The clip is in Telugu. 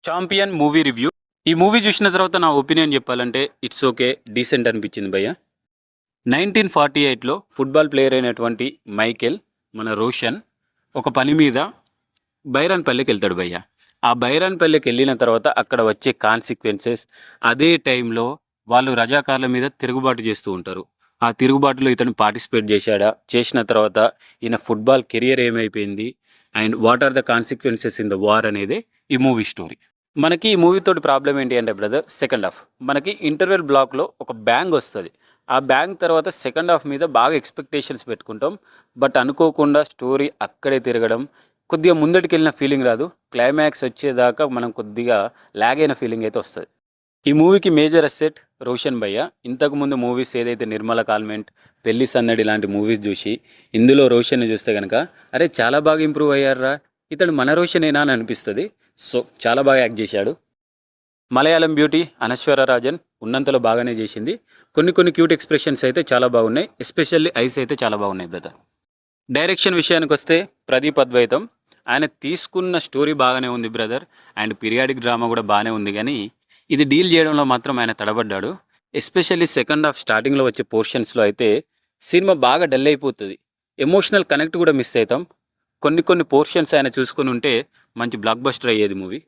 Champion movie review. ఈ మూవీ చూసిన తర్వాత నా ఒపీనియన్ చెప్పాలంటే ఇట్స్ ఓకే, డీసెంట్ అనిపించింది భయ్య. 1948లో ఫుట్బాల్ ప్లేయర్ అయినటువంటి మైకేల్ మన రోషన్ ఒక పని మీద బైరాన్పల్లికి వెళ్తాడు భయ్య. ఆ బైరాన్పల్లికి వెళ్ళిన తర్వాత అక్కడ వచ్చే కాన్సిక్వెన్సెస్, అదే టైంలో వాళ్ళు రజాకార్ల మీద తిరుగుబాటు చేస్తూ ఉంటారు. ఆ తిరుగుబాటులో ఇతను పార్టిసిపేట్ చేశాడా, చేసిన తర్వాత ఈయన ఫుట్బాల్ కెరియర్ ఏమైపోయింది and what are the consequences in the war అనేది ఈ మూవీ స్టోరీ. మనకి ఈ మూవీ తోటి ప్రాబ్లం ఏంటి అంటే బ్రదర్, సెకండ్ హాఫ్ మనకి ఇంటర్వెల్ బ్లాక్లో ఒక బ్యాంగ్ వస్తుంది. ఆ బ్యాంగ్ తర్వాత సెకండ్ హాఫ్ మీద బాగా ఎక్స్పెక్టేషన్స్ పెట్టుకుంటాం. బట్ అనుకోకుండా స్టోరీ అక్కడే తిరగడం, కొద్దిగా ముందటికి వెళ్ళిన ఫీలింగ్ రాదు. క్లైమాక్స్ వచ్చేదాకా మనం కొద్దిగా లాగ్ అయిన ఫీలింగ్ అయితే వస్తుంది. ఈ మూవీకి మేజర్ అసెట్ రోషన్ భయ్య. ఇంతకుముందు మూవీస్ ఏదైతే నిర్మల కాల్మెంట్, పెళ్లి సన్నడి లాంటి మూవీస్ చూసి ఇందులో రోషన్ని చూస్తే కనుక అరే చాలా బాగా ఇంప్రూవ్ అయ్యారా, ఇతడు మన రోషనేనా అని అనిపిస్తుంది. సో చాలా బాగా యాక్ట్ చేశాడు. మలయాళం బ్యూటీ అనశ్వర రాజన్ ఉన్నంతలో బాగానే చేసింది. కొన్ని క్యూట్ ఎక్స్ప్రెషన్స్ అయితే చాలా బాగున్నాయి. ఎస్పెషల్లీ ఐస్ అయితే చాలా బాగున్నాయి బ్రదర్. డైరెక్షన్ విషయానికి వస్తే ప్రదీప్ అద్వైతం, ఆయన తీసుకున్న స్టోరీ బాగానే ఉంది బ్రదర్. అండ్ పీరియాడిక్ డ్రామా కూడా బాగానే ఉంది, కానీ ఇది డీల్ చేయడంలో మాత్రం ఆయన తడబడ్డాడు. ఎస్పెషల్లీ సెకండ్ హాఫ్ స్టార్టింగ్లో వచ్చే పోర్షన్స్లో అయితే సినిమా బాగా డల్ అయిపోతుంది. ఎమోషనల్ కనెక్ట్ కూడా మిస్ అవుతాం. కొన్ని పోర్షన్స్ ఆయన చూసుకుని ఉంటే మంచి బ్లాక్ బస్టర్ అయ్యేది మూవీ.